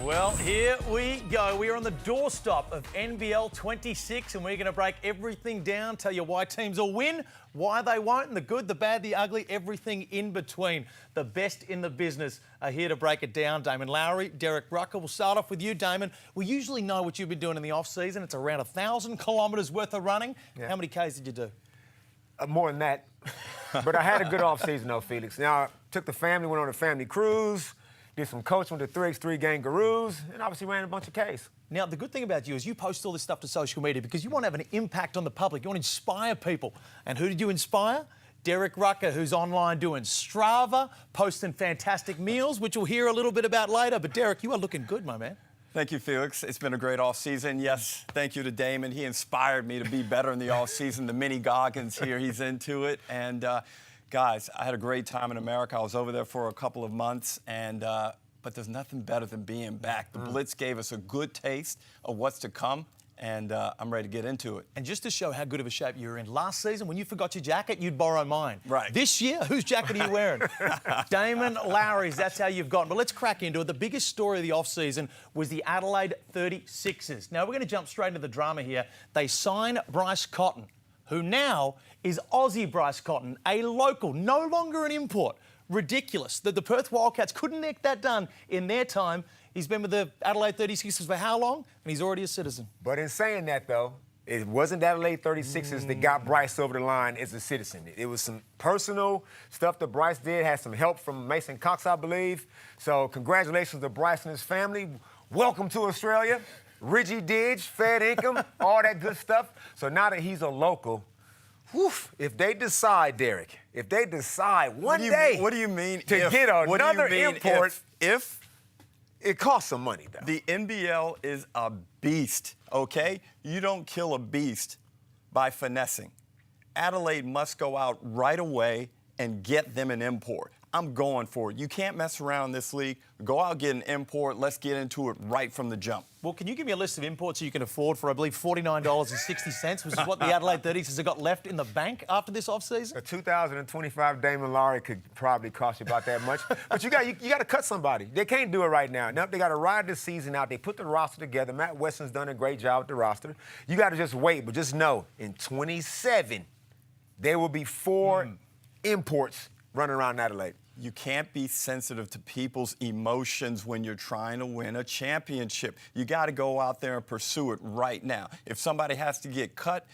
Well, here we go. We are on the doorstop of NBL 26 and we're going to break everything down, tell you why teams will win, why they won't, and the good, the bad, the ugly, everything in between. The best in the business are here to break it down. Damon Lowry, Derek Rucker. We'll start off with you, Damon. We usually know what you've been doing in the off-season. It's around 1,000 kilometres worth of running. Yeah. How many Ks did you do? More than that. But I had a good off-season, though, Felix. Now, I took the family, went on a family cruise, did some coaching with the 3x3 Gangaroos, and obviously ran a bunch of Ks. Now, the good thing about you is you post all this stuff to social media because you want to have an impact on the public. You want to inspire people. And who did you inspire? Derek Rucker, who's online doing Strava, posting fantastic meals, which we'll hear a little bit about later. But, Derek, you are looking good, my man. Thank you, Felix. It's been a great off-season. Yes, thank you to Damon. He inspired me to be better in the off-season. The mini Goggins here, he's into it. And, guys, I had a great time in America. I was over there for a couple of months, and but there's nothing better than being back. The Blitz gave us a good taste of what's to come, and I'm ready to get into it. And just to show how good of a shape you were in, last season, when you forgot your jacket, you'd borrow mine. Right. This year, whose jacket are you wearing? Damon Lowry's, that's how you've gotten. But let's crack into it. The biggest story of the off-season was the Adelaide 36ers. Now, we're going to jump straight into the drama here. They sign Bryce Cotton, who now is Aussie Bryce Cotton, a local, no longer an import. Ridiculous that the Perth Wildcats couldn't get that done in their time. He's been with the Adelaide 36ers for how long? And he's already a citizen. But in saying that, though, it wasn't the Adelaide 36ers that got Bryce over the line as a citizen. It was some personal stuff that Bryce did, had some help from Mason Cox, I believe. So congratulations to Bryce and his family. Welcome to Australia. Reggie Didge, Fed income, all that good stuff. So now that he's a local, woof, if they decide, Derek, if they decide one day what do you mean to if? get What do you another mean import, if it costs some money, though. The NBL is a beast, okay? You don't kill a beast by finessing. Adelaide must go out right away and get them an import. I'm going for it. You can't mess around in this league. Go out, get an import. Let's get into it right from the jump. Well, can you give me a list of imports you can afford for, I believe, $49.60, which is what the Adelaide 36ers have got left in the bank after this offseason? A 2025 Damon Lowry could probably cost you about that much. But you got to cut somebody. They can't do it right now. Now they got to ride this season out. They put the roster together. Matt Weston's done a great job with the roster. You got to just wait, but just know in 27 there will be 4 imports running around Adelaide. You can't be sensitive to people's emotions when you're trying to win a championship. You got to go out there and pursue it right now. If somebody has to get cut,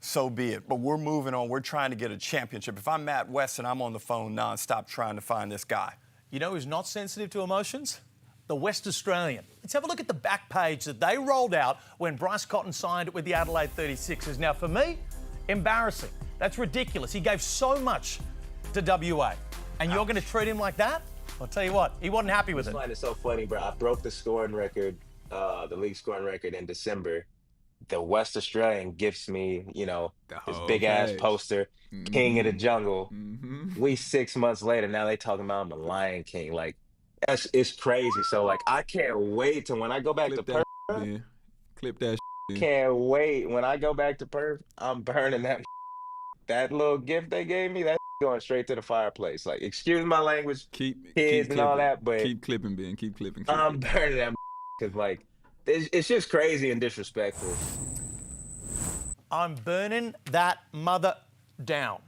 so be it. But we're moving on. We're trying to get a championship. If I'm Matt Weston, I'm on the phone nonstop trying to find this guy. You know who's not sensitive to emotions? The West Australian. Let's have a look at the back page that they rolled out when Bryce Cotton signed with the Adelaide 36ers. Now, for me, embarrassing. That's ridiculous. He gave so much to WA. And you're going to treat him like that? I'll tell you what, he wasn't happy with it. I find it so funny, bro. I broke the scoring record, the league scoring record in December. The West Australian gifts me, you know, this big-ass poster, King of the Jungle. We 6 months later, now they talking about I'm the Lion King. Like, it's crazy. So, like, I can't wait till when I go back to Perth. Clip that Can't wait. When I go back to Perth, I'm burning that. That little gift they gave me, that going straight to the fireplace. Like, excuse my language, kids and all that, but keep clipping, Ben. Keep clipping. I'm burning that because, like, it's just crazy and disrespectful. I'm burning that mother down.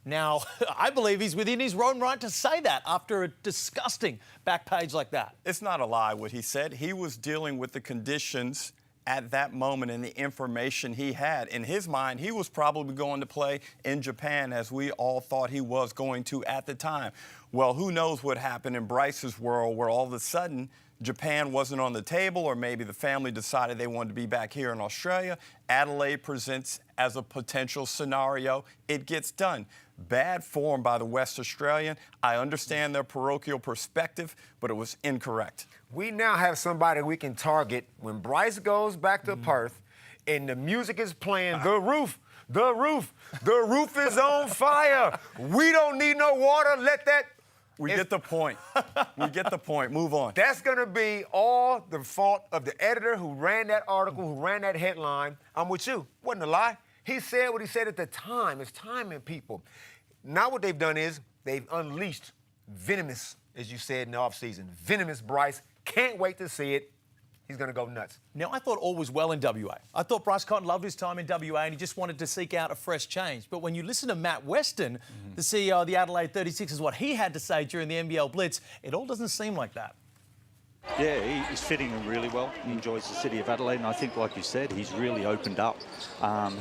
Now, I believe he's within his own right to say that after a disgusting back page like that. It's not a lie what he said. He was dealing with the conditions at that moment and the information he had. In his mind, he was probably going to play in Japan as we all thought he was going to at the time. Well, who knows what happened in Bryce's world where all of a sudden Japan wasn't on the table, or maybe the family decided they wanted to be back here in Australia. Adelaide presents as a potential scenario. It gets done. Bad form by the West Australian. I understand their parochial perspective, but it was incorrect. We now have somebody we can target when Bryce goes back to Perth and the music is playing, the roof is on fire. We don't need no water. Let that. We get the point. We get the point. Move on. That's going to be all the fault of the editor who ran that article, who ran that headline. I'm with you. Wasn't a lie. He said what he said at the time. It's timing, people. Now what they've done is they've unleashed venomous, as you said in the offseason, venomous Bryce Can't wait to see it. He's going to go nuts. Now, I thought all was well in WA. I thought Bryce Cotton loved his time in WA and he just wanted to seek out a fresh change. But when you listen to Matt Weston, the CEO of the Adelaide 36ers, what he had to say during the NBL Blitz, it all doesn't seem like that. Yeah, he's fitting in really well. He enjoys the city of Adelaide, and I think, like you said, he's really opened up.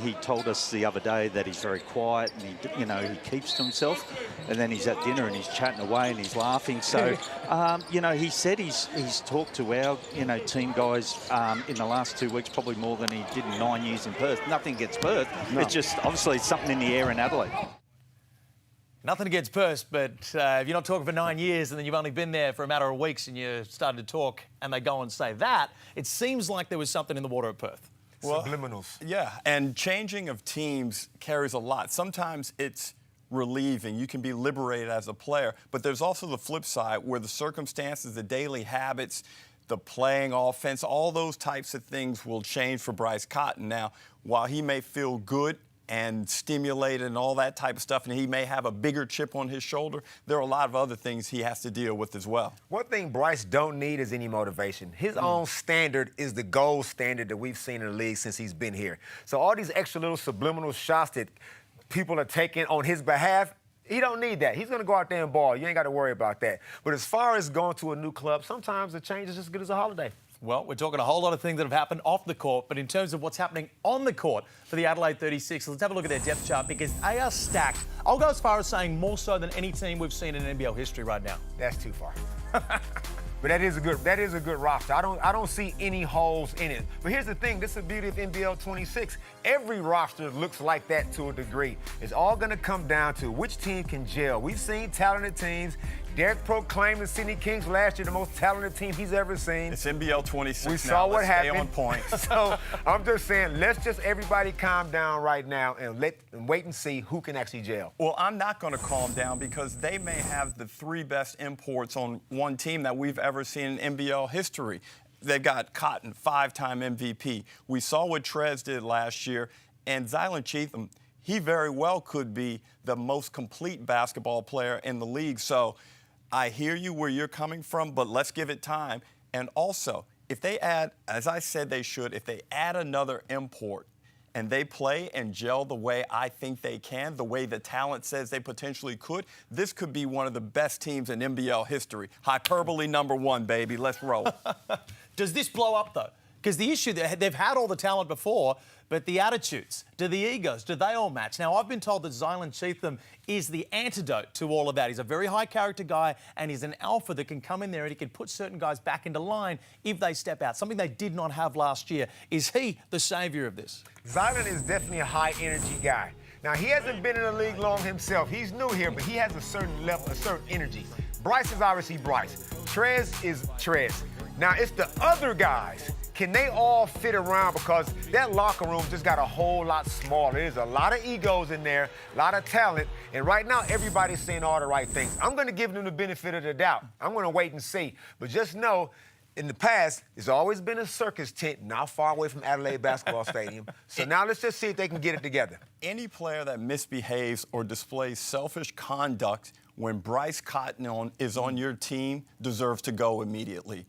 He told us the other day that he's very quiet and he keeps to himself. And then he's at dinner and he's chatting away and he's laughing. So, he said he's talked to our team guys in the last 2 weeks probably more than he did in 9 years in Perth. Nothing against Perth. No. It's just obviously something in the air in Adelaide. Nothing against Perth, but if you're not talking for 9 years and then you've only been there for a matter of weeks and you started to talk and they go and say that, it seems like there was something in the water at Perth. Well, subliminals. Yeah, and changing of teams carries a lot. Sometimes it's relieving. You can be liberated as a player, but there's also the flip side where the circumstances, the daily habits, the playing offense, all those types of things will change for Bryce Cotton. Now, while he may feel good and stimulated and all that type of stuff, and he may have a bigger chip on his shoulder, there are a lot of other things he has to deal with as well. One thing Bryce don't need is any motivation. His own standard is the gold standard that we've seen in the league since he's been here. So all these extra little subliminal shots that people are taking on his behalf, he don't need that. He's going to go out there and ball. You ain't got to worry about that. But as far as going to a new club, sometimes a change is as good as a holiday. Well, we're talking a whole lot of things that have happened off the court, but in terms of what's happening on the court for the Adelaide 36, let's have a look at their depth chart because they are stacked. I'll go as far as saying more so than any team we've seen in NBL history right now. That's too far. But that is a good roster. I don't see any holes in it. But here's the thing, this is the beauty of NBL 26. Every roster looks like that to a degree. It's all going to come down to which team can gel. We've seen talented teams. Derek proclaimed the Sydney Kings last year the most talented team he's ever seen. It's NBL 26 We saw what happened. Stay on point. So I'm just saying, let's just everybody calm down right now and wait and see who can actually gel. Well, I'm not going to calm down because they may have the 3 best imports on one team that we've ever seen in NBL history. They've got Cotton, 5-time MVP. We saw what Trez did last year, and Zylan Cheatham, he very well could be the most complete basketball player in the league. So I hear you where you're coming from, but let's give it time. And also, if they add, as I said they should, if they add another import and they play and gel the way I think they can, the way the talent says they potentially could, this could be one of the best teams in NBL history. Hyperbole #1, baby. Let's roll. Does this blow up, though? Because the issue, they've had all the talent before, but the attitudes, do the egos, do they all match? Now, I've been told that Zylan Cheatham is the antidote to all of that. He's a very high-character guy, and he's an alpha that can come in there and he can put certain guys back into line if they step out, something they did not have last year. Is he the saviour of this? Zylan is definitely a high-energy guy. Now, he hasn't been in the league long himself. He's new here, but he has a certain level, a certain energy. Bryce is obviously Bryce. Trez is Trez. Now, it's the other guys. Can they all fit around? Because that locker room just got a whole lot smaller. There's a lot of egos in there, a lot of talent, and right now everybody's saying all the right things. I'm going to give them the benefit of the doubt. I'm going to wait and see. But just know, in the past, there's always been a circus tent not far away from Adelaide Basketball Stadium. So now let's just see if they can get it together. Any player that misbehaves or displays selfish conduct when Bryce Cotton is on your team deserves to go immediately.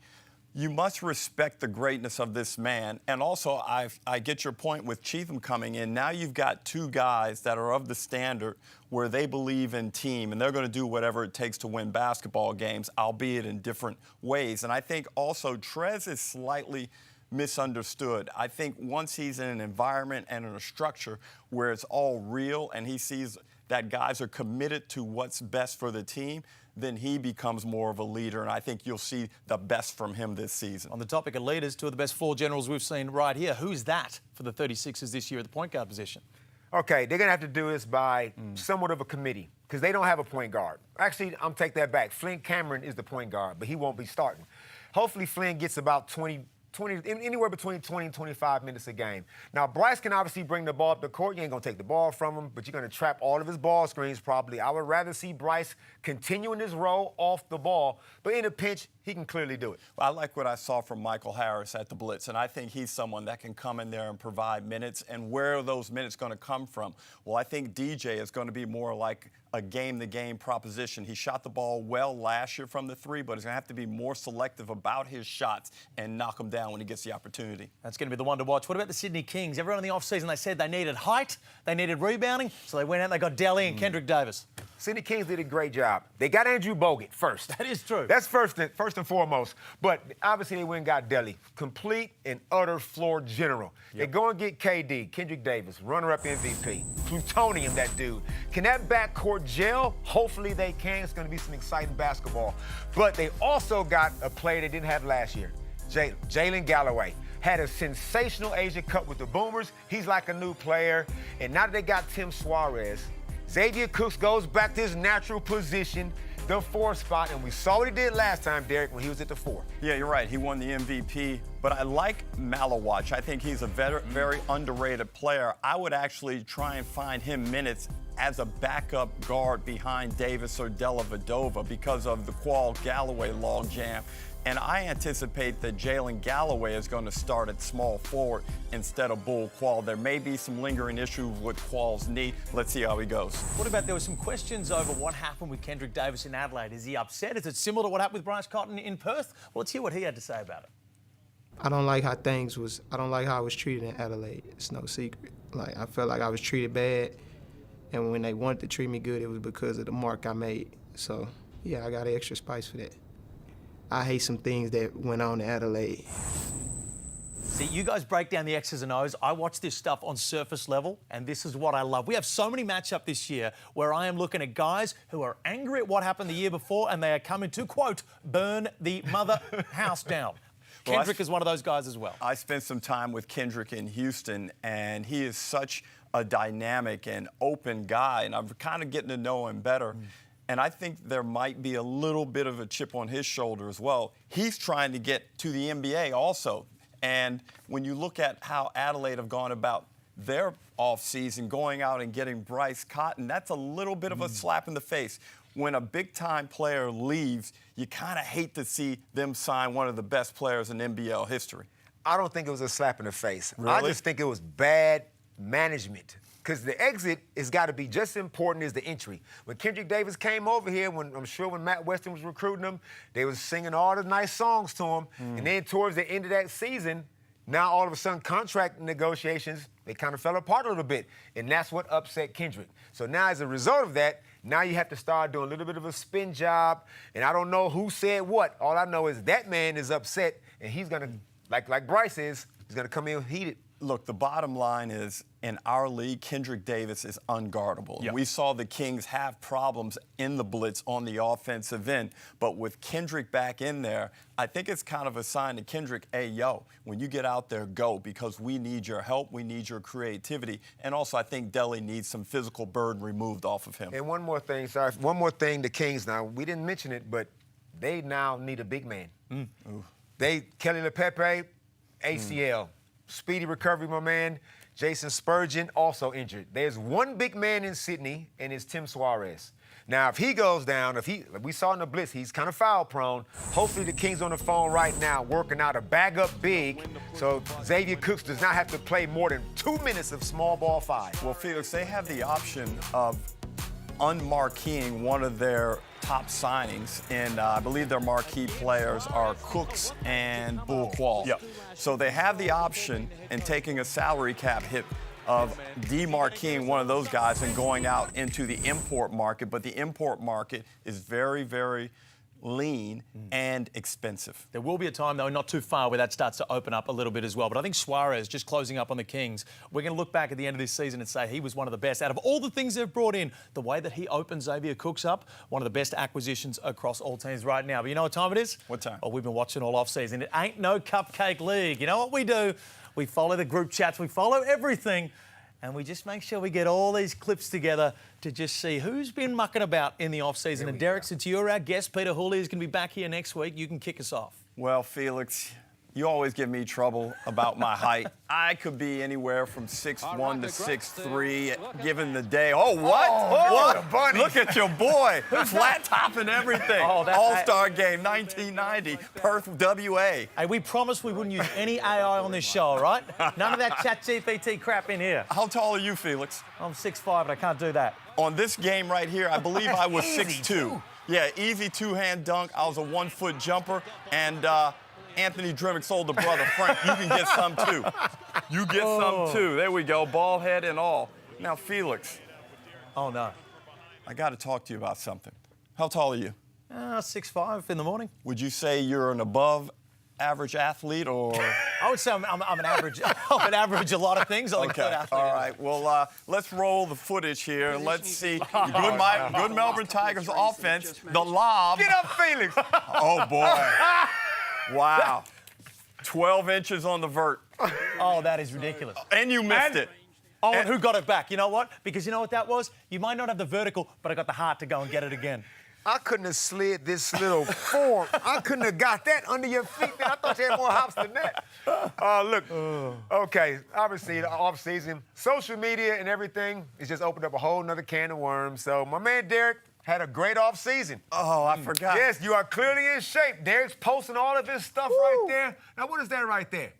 You must respect the greatness of this man. And also, I get your point with Cheatham coming in. Now you've got 2 guys that are of the standard where they believe in team, and they're going to do whatever it takes to win basketball games, albeit in different ways. And I think also Trez is slightly misunderstood. I think once he's in an environment and in a structure where it's all real and he sees that guys are committed to what's best for the team, then he becomes more of a leader, and I think you'll see the best from him this season. On the topic of leaders, 2 of the best floor generals we've seen right here. Who's that for the 36ers this year at the point guard position? Okay, they're going to have to do this by somewhat of a committee because they don't have a point guard. Actually, I'm take that back. Flynn Cameron is the point guard, but he won't be starting. Hopefully, Flynn gets about anywhere between 20 and 25 minutes a game. Now, Bryce can obviously bring the ball up the court. You ain't going to take the ball from him, but you're going to trap all of his ball screens probably. I would rather see Bryce continuing his role off the ball, but in a pinch, he can clearly do it. Well, I like what I saw from Michael Harris at the Blitz, and I think he's someone that can come in there and provide minutes. And where are those minutes going to come from? Well, I think DJ is going to be more like a game-to-game proposition. He shot the ball well last year from the three, but he's going to have to be more selective about his shots and knock them down when he gets the opportunity. That's going to be the one to watch. What about the Sydney Kings? Everyone in the offseason, they said they needed height, they needed rebounding, so they went out and they got Delly and Kendrick Davis. Sydney Kings did a great job. They got Andrew Bogut first. That is true. That's first and foremost. But obviously they went and got Delly. Complete and utter floor general. They go and get KD, Kendrick Davis, runner-up MVP. Plutonium, that dude. Can that backcourt gel? Hopefully they can. It's going to be some exciting basketball. But they also got a player they didn't have last year, Jalen Galloway. Had a sensational Asia Cup with the Boomers. He's like a new player. And now that they got Tim Suarez, Xavier Cooks goes back to his natural position, the 4th spot, and we saw what he did last time, Derek, when he was at the 4. Yeah, you're right. He won the MVP. But I like Malawach. I think he's a very underrated player. I would actually try and find him minutes as a backup guard behind Davis or Della Vedova because of the Qual-Galloway logjam. And I anticipate that Jalen Galloway is going to start at small forward instead of Bull Qual. There may be some lingering issues with Qual's knee. Let's see how he goes. What about, there were some questions over what happened with Kendrick Davis in Adelaide. Is he upset? Is it similar to what happened with Bryce Cotton in Perth? Well, let's hear what he had to say about it. I don't like how I was treated in Adelaide. It's no secret. Like, I felt like I was treated bad, and when they wanted to treat me good, it was because of the mark I made. So, yeah, I got extra spice for that. I hate some things that went on in Adelaide. See, you guys break down the X's and O's. I watch this stuff on surface level, and this is what I love. We have so many matchups this year where I am looking at guys who are angry at what happened the year before, and they are coming to, quote, burn the mother house down. Kendrick is one of those guys as well. I spent some time with Kendrick in Houston, and he is such a dynamic and open guy, and I'm kind of getting to know him better. And I think there might be a little bit of a chip on his shoulder as well. He's trying to get to the NBA also. And when you look at how Adelaide have gone about their offseason, going out and getting Bryce Cotton, that's a little bit of a slap in the face. When a big-time player leaves, you kind of hate to see them sign one of the best players in NBL history. I don't think it was a slap in the face. Really? I just think it was bad management. Because the exit has got to be just as important as the entry. When Kendrick Davis came over here, I'm sure when Matt Weston was recruiting him, they was singing all the nice songs to him. And then towards the end of that season, now all of a sudden contract negotiations, they kind of fell apart a little bit. And that's what upset Kendrick. So now as a result of that, now you have to start doing a little bit of a spin job. And I don't know who said what. All I know is that man is upset, and he's going to, like Bryce is, he's going to come in heated. Look, the bottom line is, in our league, Kendrick Davis is unguardable. Yep. We saw the Kings have problems in the Blitz on the offensive end, but with Kendrick back in there, I think it's kind of a sign to Kendrick, hey, yo, when you get out there, go, because we need your help, we need your creativity, and also I think Delly needs some physical burden removed off of him. And one more thing, the Kings now, we didn't mention it, but they now need a big man. Kelly LePepe, ACL. Speedy recovery, my man. Jason Spurgeon, also injured. There's one big man in Sydney, and it's Tim Suarez. Now, if he goes down, like we saw in the Blitz, he's kind of foul-prone. Hopefully the Kings on the phone right now working out a bag-up big so Xavier Cooks does not have to play more than 2 minutes of small ball 5. Well, Felix, they have the option of unmarqueeing one of their top signings, and I believe their marquee players are Cooks and Bull Qual. Yep. So they have the option in taking a salary cap hit of demarqueing one of those guys and going out into the import market, but the import market is very, very lean and expensive. There will be a time, though, not too far, where that starts to open up a little bit as well. But I think Suarez, just closing up on the Kings, we're going to look back at the end of this season and say he was one of the best. Out of all the things they've brought in, the way that he opens Xavier Cooks up, one of the best acquisitions across all teams right now. But you know what time it is? What time? Oh, we've been watching all off-season. It ain't no cupcake league. You know what we do? We follow the group chats. We follow everything. And we just make sure we get all these clips together to just see who's been mucking about in the off-season. And Derek, since you're our guest, Peter Hooley is going to be back here next week. You can kick us off. Well, Felix, You always give me trouble about my height. I could be anywhere from 6'1" to 6'3", given the day. Oh, what? What? Bunny. Look at your boy. Flat top and everything. All-Star game, 1990, Perth, WA. Hey, we promised we wouldn't use any AI on this show, all right? None of that ChatGPT crap in here. How tall are you, Felix? I'm 6'5", and I can't do that. On this game right here, I believe I was 6'2". Yeah, easy two-hand dunk. I was a 1-foot jumper, and Anthony Drimmick's older brother, Frank, you can get some too. You get some too. There we go, ball head and all. Now, Felix. Oh, no. I got to talk to you about something. How tall are you? 6'5" in the morning. Would you say you're an above-average athlete, or? I would say I'm an average. I'm an average a lot of things. I'm a good athlete. All right. Well, let's roll the footage here. Let's see. Good Melbourne Tigers offense. The lob. Get up, Felix. Oh, boy. Wow. 12 inches on the vert. Oh, that is ridiculous. And you missed it. Oh, and who got it back? You know what? Because you know what that was? You might not have the vertical, but I got the heart to go and get it again. I couldn't have slid this little form. I couldn't have got that under your feet. I thought you had more hops than that. Look, okay, obviously the off-season, social media and everything has just opened up a whole nother can of worms. So my man Derek had a great off-season. Oh, I forgot. Yes, you are clearly in shape. Derek's posting all of his stuff right there. Now, what is that right there?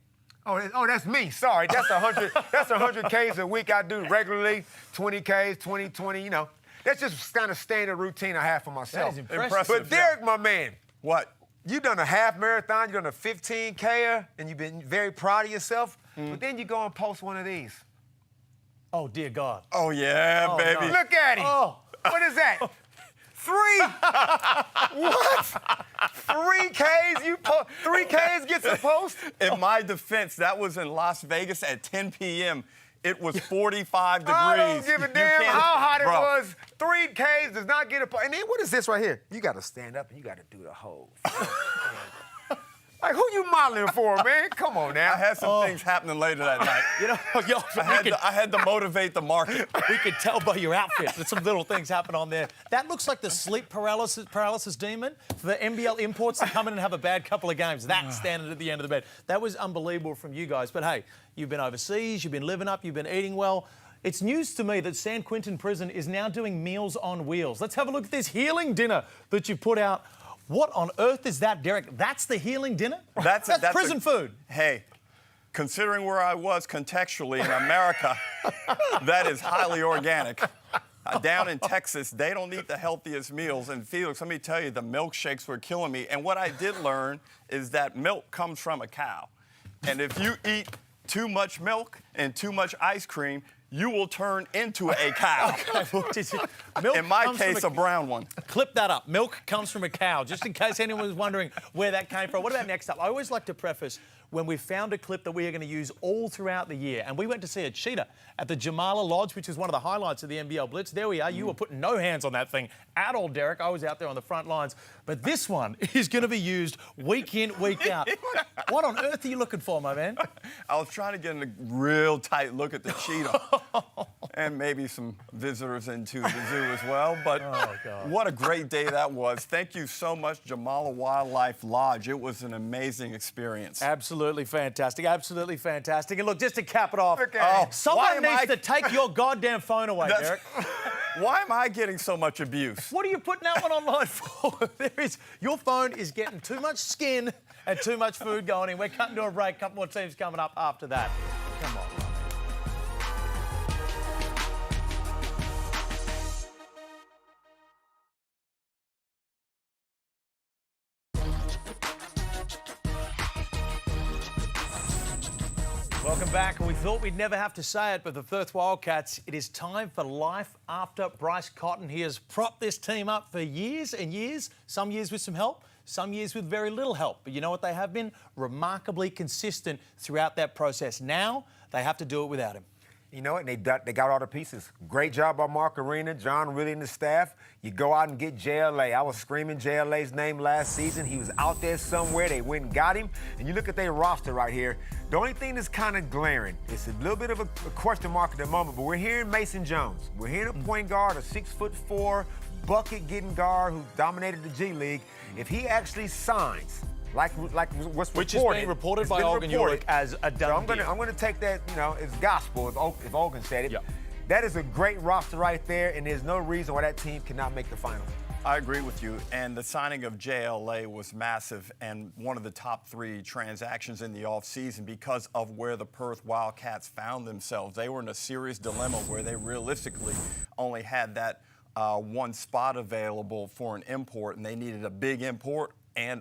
Oh, that's me. Sorry, that's 100. That's 100 Ks a week I do regularly. 20 Ks, 20, you know. That's just kind of standard routine I have for myself. That is impressive. But Derek, my man. What? You done a half marathon, you done a 15K, and you've been very proud of yourself. But then you go and post one of these. Oh, dear God. Oh, yeah, baby. No. Look at him. Oh. What is that? 3. What? 3 Ks? 3 Ks gets a post? In my defense, that was in Las Vegas at 10 p.m. It was 45 degrees. I don't give a damn how hot it Bro. was. 3 Ks does not get a post. And then what is this right here? You got to stand up and you got to do the whole thing. Like, who you modeling for, man? Come on now. I had some things happening later that night. You know, I had to motivate the market. we could tell by your outfit that some little things happen on there. That looks like the sleep paralysis demon for the NBL imports to come in and have a bad couple of games. That's standing at the end of the bed. That was unbelievable from you guys. But, hey, you've been overseas, you've been living up, you've been eating well. It's news to me that San Quentin Prison is now doing Meals on Wheels. Let's have a look at this healing dinner that you put out. What on earth is that, Derek? That's the healing dinner? That's prison food. Hey, considering where I was contextually in America, that is highly organic. Down in Texas, they don't eat the healthiest meals. And Felix, let me tell you, the milkshakes were killing me. And what I did learn is that milk comes from a cow. And if you eat too much milk and too much ice cream, you will turn into a cow. Milk in my case, a brown one. Clip that up. Milk comes from a cow, just in case anyone was wondering where that came from. What about next up? I always like to preface when we found a clip that we are going to use all throughout the year. And we went to see a cheetah at the Jamala Lodge, which is one of the highlights of the NBL Blitz. There we are. You were putting no hands on that thing at all, Derek. I was out there on the front lines. But this one is going to be used week in, week out. What on earth are you looking for, my man? I was trying to get a real tight look at the cheetah. And maybe some visitors into the zoo as well. But what a great day that was. Thank you so much, Jamala Wildlife Lodge. It was an amazing experience. Absolutely fantastic. Absolutely fantastic. And look, just to cap it off, someone needs to take your goddamn phone away, Derek. Why am I getting so much abuse? What are you putting that one online for? Your phone is getting too much skin and too much food going in. We're cutting to a break. A couple more teams coming up after that. Come on. Welcome back, and we thought we'd never have to say it, but the Perth Wildcats, it is time for life after Bryce Cotton. He has propped this team up for years and years, some years with some help, some years with very little help. But you know what they have been? Remarkably consistent throughout that process. Now, they have to do it without him. You know what? They got all the pieces. Great job by Mark Arena, John Ridley and the staff. You go out and get JLA. I was screaming JLA's name last season. He was out there somewhere. They went and got him. And you look at their roster right here. The only thing that's kind of glaring, it's a little bit of a question mark at the moment, but we're hearing Mason Jones. We're hearing a point guard, a 6'4", bucket-getting guard who dominated the G League. If he actually signs, like what's Which reported. is being reported It's by been Olgun reported. Uric as a done So deal. I'm gonna take that, as gospel if Olgun said it. Yep. That is a great roster right there, and there's no reason why that team cannot make the finals. I agree with you. And the signing of JLA was massive and one of the top 3 transactions in the offseason because of where the Perth Wildcats found themselves. They were in a serious dilemma where they realistically only had that one spot available for an import, and they needed a big import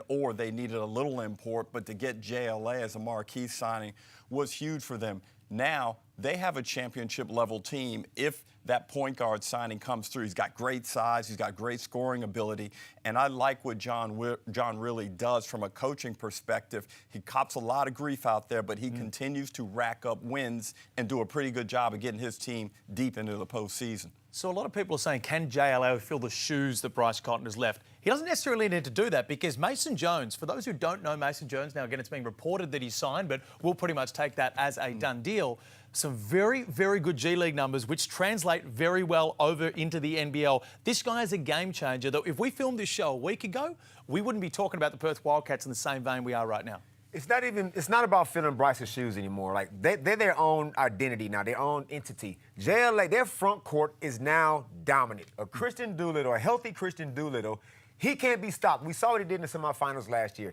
or they needed a little import. But to get JLA as a marquee signing was huge for them. Now they have a championship-level team if that point guard signing comes through. He's got great size. He's got great scoring ability. And I like what John really does from a coaching perspective. He cops a lot of grief out there, but he continues to rack up wins and do a pretty good job of getting his team deep into the postseason. So a lot of people are saying, can JLO fill the shoes that Bryce Cotton has left? He doesn't necessarily need to do that because Mason Jones, for those who don't know Mason Jones, now again it's being reported that he's signed, but we'll pretty much take that as a done deal. Some very, very good G League numbers, which translate very well over into the NBL. This guy is a game changer, though. If we filmed this show a week ago, we wouldn't be talking about the Perth Wildcats in the same vein we are right now. It's not about filling Bryce's shoes anymore. Like, they're their own identity now, their own entity. JLA, their front court is now dominant. A Christian Doolittle, a healthy Christian Doolittle, he can't be stopped. We saw what he did in the semifinals last year.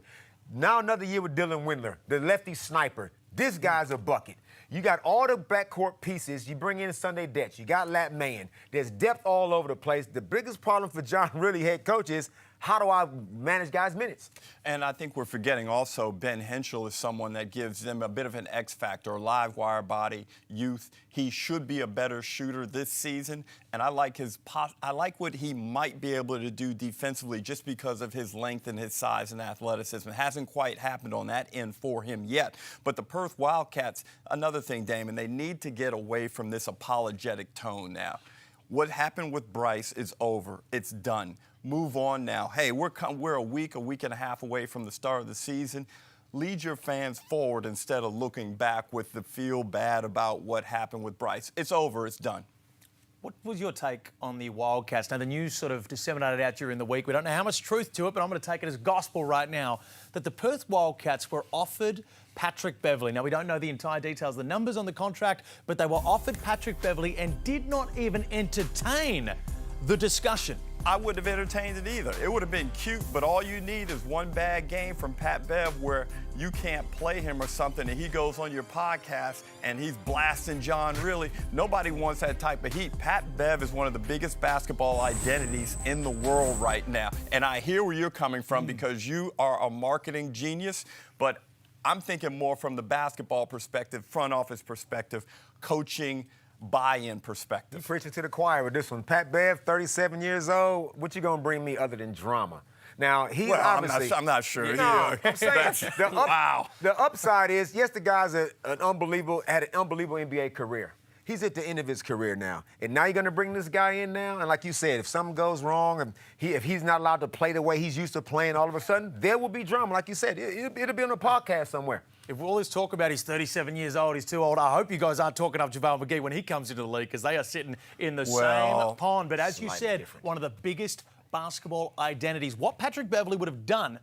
Now another year with Dylan Windler, the lefty sniper. This guy's a bucket. You got all the backcourt pieces. You bring in Sunday Dutch. You got Lat Mayen. There's depth all over the place. The biggest problem for John Riley, head coach, is how do I manage guys' minutes? And I think we're forgetting also Ben Henschel is someone that gives them a bit of an X factor, live wire body, youth. He should be a better shooter this season, and I like what he might be able to do defensively just because of his length and his size and athleticism. It hasn't quite happened on that end for him yet. But the Perth Wildcats, another thing, Damon, they need to get away from this apologetic tone now. What happened with Bryce is over. It's done. Move on now. Hey, we're a week and a half away from the start of the season. Lead your fans forward instead of looking back with the feel bad about what happened with Bryce. It's over. It's done. What was your take on the Wildcats? Now, the news sort of disseminated out during the week. We don't know how much truth to it, but I'm going to take it as gospel right now that the Perth Wildcats were offered Patrick Beverley. Now, we don't know the entire details, the numbers on the contract, but they were offered Patrick Beverley and did not even entertain the discussion. I wouldn't have entertained it either. It would have been cute, but all you need is one bad game from Pat Bev where you can't play him or something, and he goes on your podcast and he's blasting John Riley. Nobody wants that type of heat. Pat Bev is one of the biggest basketball identities in the world right now, and I hear where you're coming from because you are a marketing genius, but I'm thinking more from the basketball perspective, front office perspective, coaching, buy-in perspective. You preaching to the choir with this one. Pat Bev, 37 years old. What you gonna bring me other than drama? Now, he obviously... I'm not sure. No, I'm saying Wow. The upside is, yes, the guy's had an unbelievable NBA career. He's at the end of his career now. And now you're going to bring this guy in now? And like you said, if something goes wrong, and if he's not allowed to play the way he's used to playing all of a sudden, there will be drama. Like you said, it'll be on a podcast somewhere. If all this talk about he's 37 years old, he's too old, I hope you guys aren't talking up JaVale McGee when he comes into the league because they are sitting in the same pond. But as you said, one of the biggest basketball identities. What Patrick Beverley would have done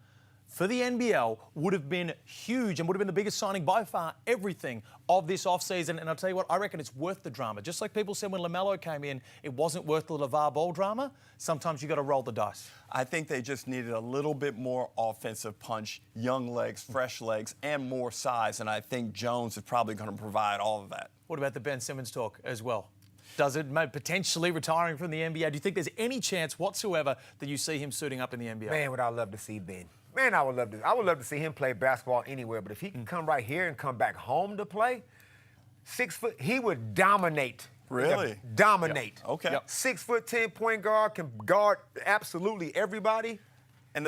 for the NBL would have been huge and would have been the biggest signing by far, everything of this offseason. And I'll tell you what, I reckon it's worth the drama. Just like people said when LaMelo came in, it wasn't worth the LeVar Ball drama. Sometimes you got to roll the dice. I think they just needed a little bit more offensive punch, young legs, fresh legs, and more size. And I think Jones is probably going to provide all of that. What about the Ben Simmons talk as well? Does it potentially retiring from the NBA? Do you think there's any chance whatsoever that you see him suiting up in the NBA? Man, would I love to see Ben. Man, I would love to see him play basketball anywhere. But if he can come right here and come back home to play, 6 foot, he would dominate. Really? Dominate. Yep. Okay. Yep. 6'10" point guard, can guard absolutely everybody. And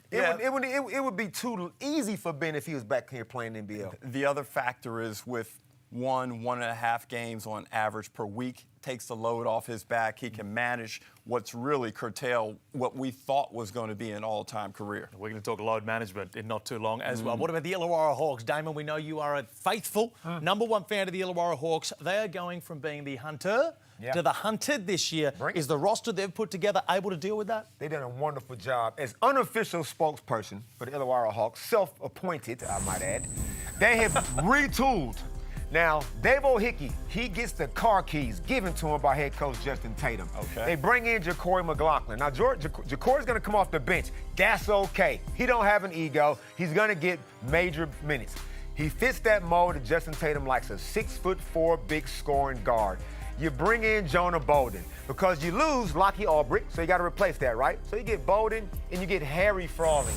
it would be too easy for Ben if he was back here playing NBL. The other factor is with 1.5 games on average per week, takes the load off his back. He can manage what's really curtailed what we thought was going to be an all-time career. We're going to talk load management in not too long as well. What about the Illawarra Hawks? Damon, we know you are a faithful #1 fan of the Illawarra Hawks. They are going from being the hunter to the hunted this year. Is the roster they've put together able to deal with that? They've done a wonderful job. As unofficial spokesperson for the Illawarra Hawks, self-appointed, I might add, they have retooled. Now, Dave O'Hickey, he gets the car keys given to him by head coach Justin Tatum. Okay. They bring in Ja'Cory McLaughlin. Now, Ja'Cory's going to come off the bench. That's okay. He don't have an ego. He's going to get major minutes. He fits that mold that Justin Tatum likes, a 6'4" big scoring guard. You bring in Jonah Bolden because you lose Lockie Albrecht, so you got to replace that, right? So you get Bolden and you get Harry Frawley.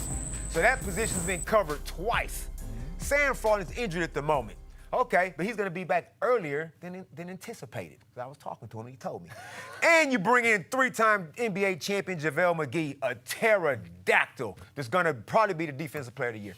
So that position's been covered twice. Sam Frawley's injured at the moment. Okay, but he's going to be back earlier than anticipated. I was talking to him, he told me. And you bring in 3-time NBA champion JaVale McGee, a pterodactyl that's going to probably be the defensive player of the year.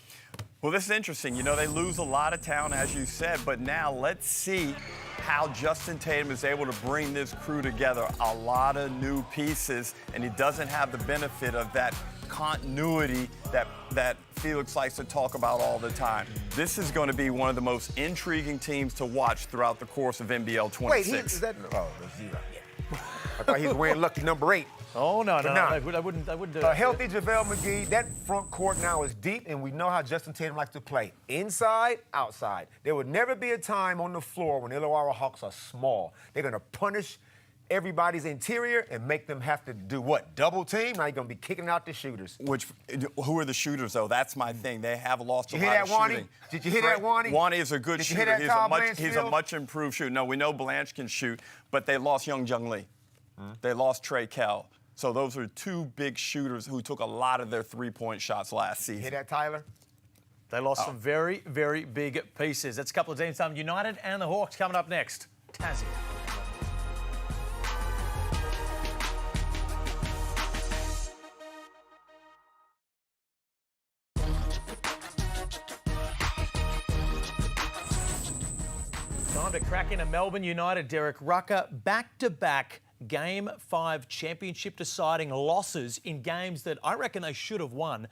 Well, this is interesting. You know, they lose a lot of talent, as you said, but now let's see how Justin Tatum is able to bring this crew together. A lot of new pieces, and he doesn't have the benefit of that continuity that Felix likes to talk about all the time. This is going to be one of the most intriguing teams to watch throughout the course of NBL 26. Wait, is that? Oh, that's you. Yeah. I thought he was wearing lucky number 8. Oh, no, I wouldn't do that. A healthy JaVale McGee, that front court now is deep, and we know how Justin Tatum likes to play. Inside, outside. There would never be a time on the floor when the Illawarra Hawks are small. They're going to punish everybody's interior and make them have to do what? Double team? Now you're going to be kicking out the shooters. Who are the shooters, though? That's my thing. They have lost a lot of shooting. Did you hear that, Wani? Wani is a good Did shooter. You hear that, He's a much improved shooter. No, we know Blanche can shoot, but they lost Young Jung Lee. They lost Trey Kell. So those are 2 big shooters who took a lot of their 3-point shots last season. Hear that, Tyler? They lost some very, very big pieces. That's a couple of teams, United and the Hawks coming up next. Tassie. Time to crack into Melbourne United, Derek Rucker. Back-to-back Game 5 championship deciding losses in games that I reckon they should have won.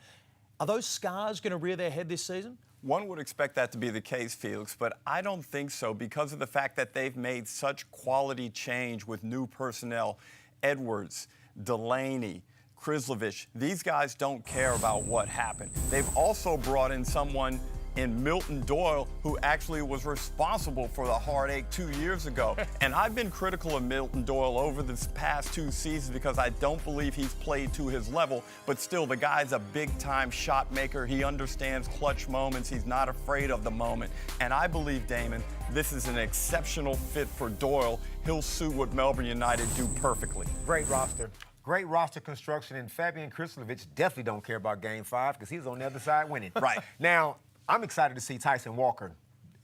Are those scars going to rear their head this season? One would expect that to be the case, Felix, but I don't think so because of the fact that they've made such quality change with new personnel. Edwards, Delaney, Krislovich, these guys don't care about what happened. They've also brought in someone in Milton Doyle, who actually was responsible for the heartache 2 years ago. And I've been critical of Milton Doyle over the past 2 seasons because I don't believe he's played to his level, but still, the guy's a big-time shot maker. He understands clutch moments. He's not afraid of the moment. And I believe, Damon, this is an exceptional fit for Doyle. He'll suit what Melbourne United do perfectly. Great roster. Great roster construction, and Fabian Krislovich definitely don't care about Game 5 because he's on the other side winning. Right. Now, I'm excited to see Tyson Walker,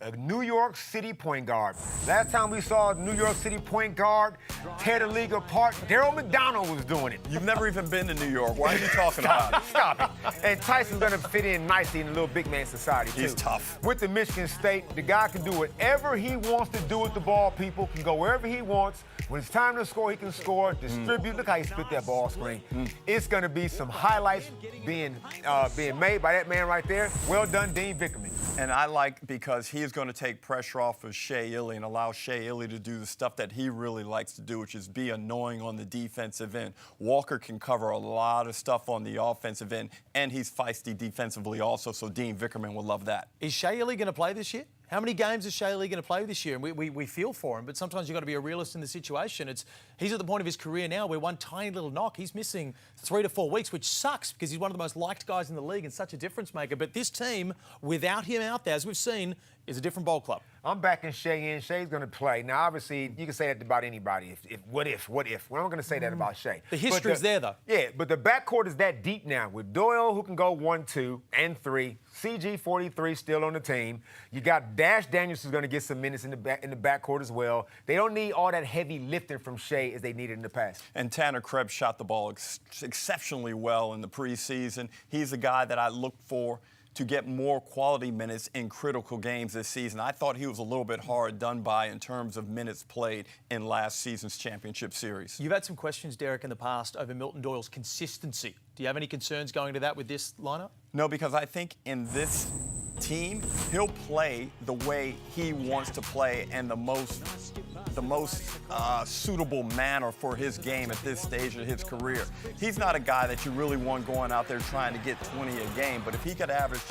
a New York City point guard. Last time we saw a New York City point guard tear the league apart, Daryl McDonald was doing it. You've never even been to New York. Why are you talking about it? Stop it. And Tyson's going to fit in nicely in the little big man society, too. He's tough. With the Michigan State, the guy can do whatever he wants to do with the ball, people. Can go wherever he wants. When it's time to score, he can score, distribute. Look how he split that ball screen. It's going to be some highlights being made by that man right there. Well done, Dean Vickerman. And I like because he's going to take pressure off of Shea Illy and allow Shea Illy to do the stuff that he really likes to do, which is be annoying on the defensive end. Walker can cover a lot of stuff on the offensive end, and he's feisty defensively also, so Dean Vickerman will love that. Is Shea Illy going to play this year? How many games is Shea Illy going to play this year? And we feel for him, but sometimes you've got to be a realist in the situation. He's at the point of his career now where one tiny little knock, he's missing 3 to 4 weeks, which sucks because he's one of the most liked guys in the league and such a difference maker. But this team, without him out there, as we've seen, is a different ball club. I'm backing Shea in. Shea's going to play. Now, obviously, you can say that about anybody. What if? Well, I'm going to say that about Shea. The history's there, though. Yeah, but the backcourt is that deep now with Doyle, who can go 1, 2, and 3. CG 43 still on the team. You got Dash Daniels, who's going to get some minutes in the backcourt as well. They don't need all that heavy lifting from Shea as they needed in the past. And Tanner Krebs shot the ball exceptionally well in the preseason. He's a guy that I look for to get more quality minutes in critical games this season. I thought he was a little bit hard done by in terms of minutes played in last season's championship series. You've had some questions, Derek, in the past over Milton Doyle's consistency. Do you have any concerns going to that with this lineup? No, because I think in this team, he'll play the way he wants to play and the most the most suitable manner for his game at this stage of his career. He's not a guy that you really want going out there trying to get 20 a game, but if he could average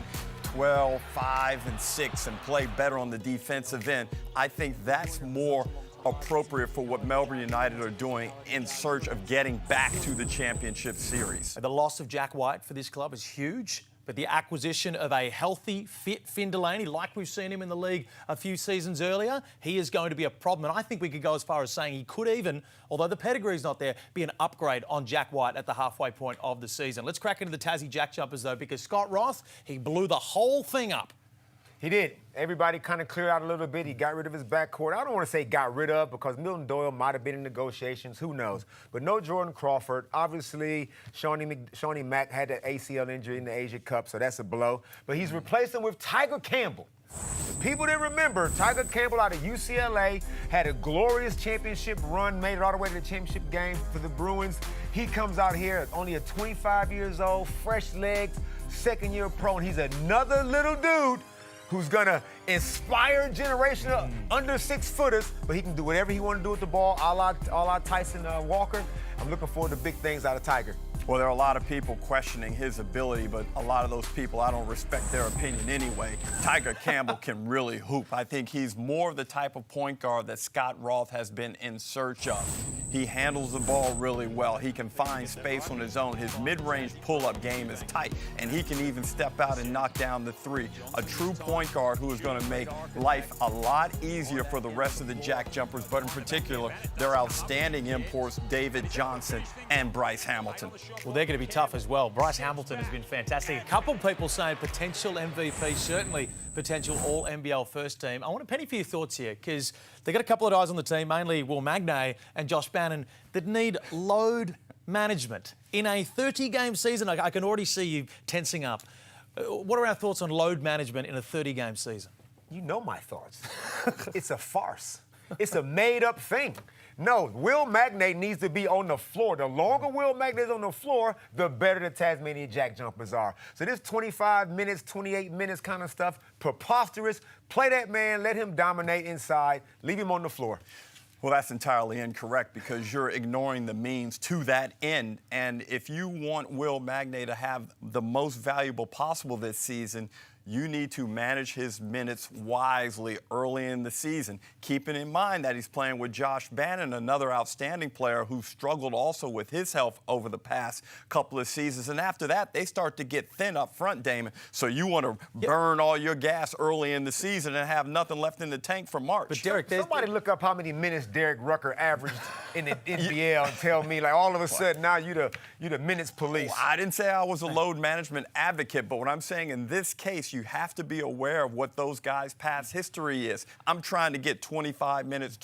12, 5, and 6 and play better on the defensive end, I think that's more appropriate for what Melbourne United are doing in search of getting back to the championship series. The loss of Jack White for this club is huge, but the acquisition of a healthy, fit Finn Delaney, like we've seen him in the league a few seasons earlier, he is going to be a problem. And I think we could go as far as saying he could even, although the pedigree's not there, be an upgrade on Jack White at the halfway point of the season. Let's crack into the Tassie JackJumpers, though, because Scott Roth, he blew the whole thing up. He did. Everybody kind of cleared out a little bit. He got rid of his backcourt. I don't want to say got rid of because Milton Doyle might have been in negotiations. Who knows? But no Jordan Crawford. Obviously, Shawnee Mack had that ACL injury in the Asia Cup, so that's a blow. But he's replaced him with Tiger Campbell. People that remember, Tiger Campbell out of UCLA had a glorious championship run, made it all the way to the championship game for the Bruins. He comes out here only at 25 years old, fresh legs, second-year pro, and he's another little dude who's gonna inspire a generation of under 6-footers, but he can do whatever he wants to do with the ball, a la Tyson Walker. I'm looking forward to big things out of Tiger. Well, there are a lot of people questioning his ability, but a lot of those people, I don't respect their opinion anyway. Tiger Campbell can really hoop. I think he's more of the type of point guard that Scott Roth has been in search of. He handles the ball really well. He can find space on his own. His mid-range pull-up game is tight, and he can even step out and knock down the three. A true point guard who is going to make life a lot easier for the rest of the JackJumpers, but in particular, their outstanding imports, David Johnson and Bryce Hamilton. Well, they're going to be tough as well. Bryce Hamilton has been fantastic. A couple of people saying potential MVP, certainly potential all-NBL first team. I want a penny for your thoughts here because they've got a couple of guys on the team, mainly Will McVeigh and Josh Bannon, that need load management. In a 30-game season, I can already see you tensing up. What are our thoughts on load management in a 30-game season? You know my thoughts. It's a farce. It's a made-up thing. No, Will McVeigh needs to be on the floor. The longer Will McVeigh is on the floor, the better the Tasmania JackJumpers are. So this 25 minutes, 28 minutes kind of stuff, preposterous. Play that man, let him dominate inside, leave him on the floor. Well, that's entirely incorrect because you're ignoring the means to that end. And if you want Will McVeigh to have the most valuable possible this season, you need to manage his minutes wisely early in the season, keeping in mind that he's playing with Josh Bannon, another outstanding player who struggled also with his health over the past couple of seasons. And after that, they start to get thin up front, Damon. So you want to burn all your gas early in the season and have nothing left in the tank for March. But Derek, somebody look up how many minutes Derek Rucker averaged in the NBL and tell me, like, all of a sudden now you the minutes police. Well, I didn't say I was a load management advocate, but what I'm saying in this case, you have to be aware of what those guys' past history is. I'm trying to get 25 minutes,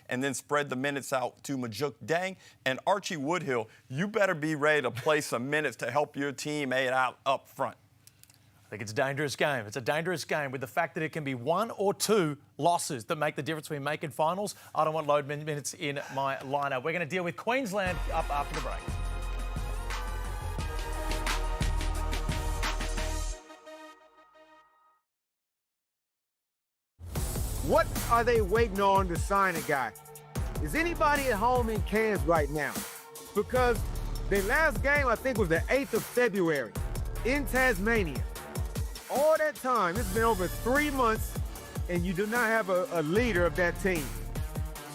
and then spread the minutes out to Majuk Deng and Archie Woodhill. You better be ready to play some minutes to help your teammate out up front. I think it's a dangerous game. It's a dangerous game with the fact that it can be 1 or 2 losses that make the difference between making finals. I don't want load minutes in my lineup. We're going to deal with Queensland up after the break. What are they waiting on to sign a guy? Is anybody at home in Cairns right now? Because their last game, I think, was the 8th of February in Tasmania. All that time, it's been over 3 months, and you do not have a leader of that team.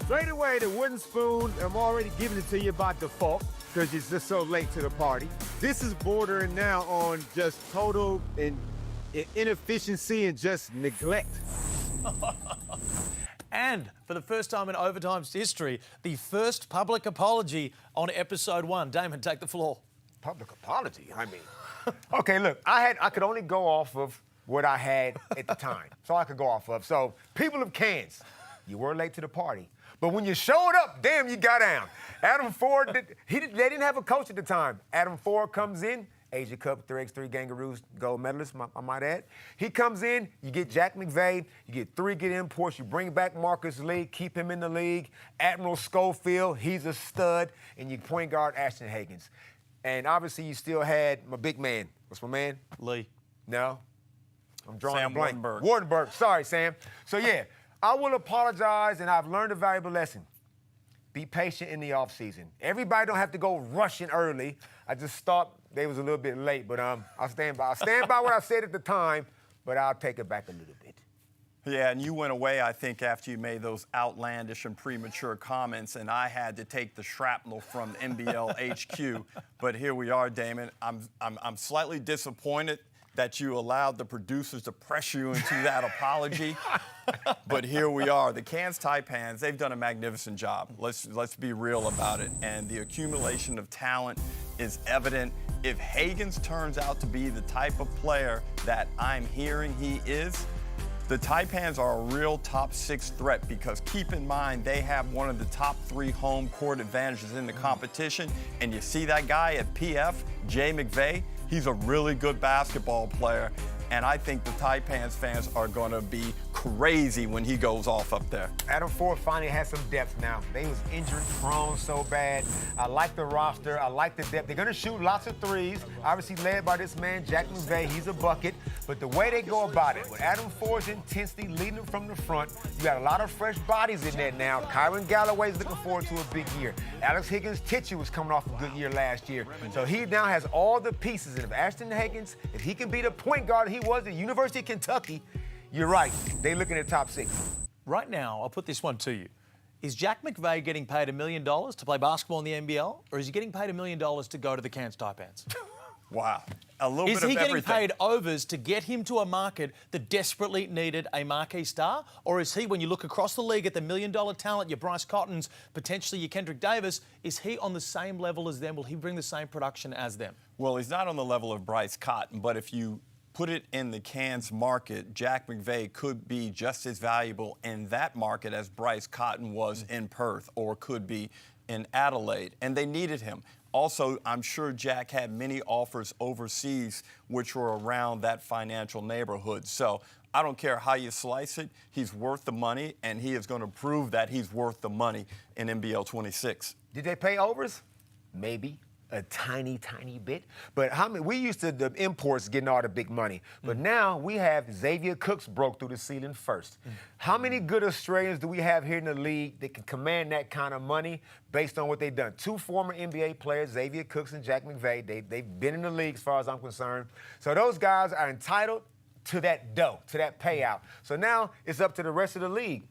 Straight away, the wooden spoon, I'm already giving it to you by default because you're just so late to the party. This is bordering now on just total inefficiency and just neglect. And for the first time in Overtime's history, the first public apology on episode 1. Damon, take the floor. Public apology? I mean, okay, look, I could only go off of what I had at the time. So I could go off of. So, people of Cairns, you were late to the party. But when you showed up, damn, you got down. Adam Ford, they didn't have a coach at the time. Adam Ford comes in, Asia Cup 3x3 Kangaroos gold medalist, I might add. He comes in, you get Jack McVeigh, you get 3 good imports, you bring back Marcus Lee, keep him in the league. Admiral Schofield, he's a stud, and you point guard Ashton Hagans. And obviously you still had my big man. What's my man? Lee. No. I'm drawing Sam a blank. Wardenberg. Wardenberg. Sorry, Sam. So, yeah, I will apologize, and I've learned a valuable lesson. Be patient in the offseason. Everybody don't have to go rushing early. I just thought they was a little bit late, but I'll stand by. I'll stand by what I said at the time, but I'll take it back a little bit. Yeah, and you went away, I think, after you made those outlandish and premature comments, and I had to take the shrapnel from NBL HQ. But here we are, Damon. I'm slightly disappointed that you allowed the producers to pressure you into that apology. But here we are. The Cairns Taipans, they've done a magnificent job. Let's be real about it. And the accumulation of talent is evident. If Hagans turns out to be the type of player that I'm hearing he is, the Taipans are a real top 6 threat because keep in mind they have one of the top 3 home court advantages in the competition. And you see that guy at PF, Jay McVeigh, he's a really good basketball player. And I think the Taipans fans are going to be crazy when he goes off up there. Adam Ford finally has some depth now. They was injury prone so bad. I like the roster. I like the depth. They're going to shoot lots of threes, obviously led by this man, Jack McVeigh. He's a bucket. But the way they go about it, with Adam Ford's intensity leading them from the front, you got a lot of fresh bodies in there now. Kyron Galloway's looking forward to a big year. Alex Higgins-Titchew was coming off a good year last year. So he now has all the pieces. And if Ashton Higgins, if he can be the point guard he was at University of Kentucky, you're right. They're looking at top 6. Right now, I'll put this one to you. Is Jack McVeigh getting paid $1 million to play basketball in the NBL, or is he getting paid $1 million to go to the Cairns Taipans? Wow. A little Is bit of he everything. getting paid overs to get him to a market that desperately needed a marquee star? Or is he, when you look across the league at the $1 million talent, your Bryce Cottons, potentially your Kendrick Davis, is he on the same level as them? Will he bring the same production as them? Well, he's not on the level of Bryce Cotton, but if you put it in the Cairns market, Jack McVeigh could be just as valuable in that market as Bryce Cotton was in Perth or could be in Adelaide, and they needed him. Also, I'm sure Jack had many offers overseas which were around that financial neighborhood. So I don't care how you slice it, he's worth the money, and he is going to prove that he's worth the money in NBL 26. Did they pay overs? Maybe. A tiny, tiny bit. But how many? We used to the imports getting all the big money. But now we have Xavier Cooks broke through the ceiling first. How many good Australians do we have here in the league that can command that kind of money based on what they've done? 2 former NBA players, Xavier Cooks and Jack McVeigh, they've been in the league as far as I'm concerned. So those guys are entitled to that dough, to that payout. So now it's up to the rest of the league.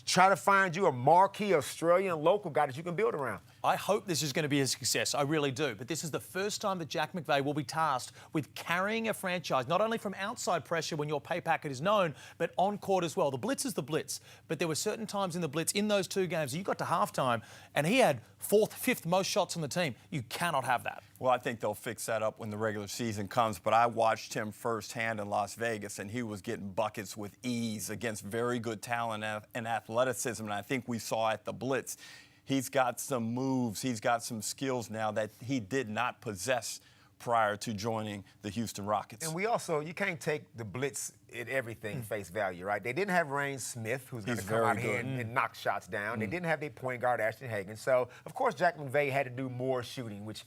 Try to find you a marquee Australian local guy that you can build around. I hope this is going to be a success. I really do. But this is the first time that Jack McVeigh will be tasked with carrying a franchise, not only from outside pressure when your pay packet is known, but on court as well. The Blitz is the Blitz. But there were certain times in the Blitz, in those 2 games, you got to halftime, and he had 4th, 5th most shots on the team. You cannot have that. Well, I think they'll fix that up when the regular season comes, but I watched him firsthand in Las Vegas, and he was getting buckets with ease against very good talent and athleticism, and I think we saw at the Blitz. He's got some moves, he's got some skills now that he did not possess prior to joining the Houston Rockets. And we also, you can't take the Blitz at everything face value, right? They didn't have Rain Smith, who's going to come out here and knock shots down. They didn't have their point guard, Ashton Higgins. So, of course, Jack McVeigh had to do more shooting, which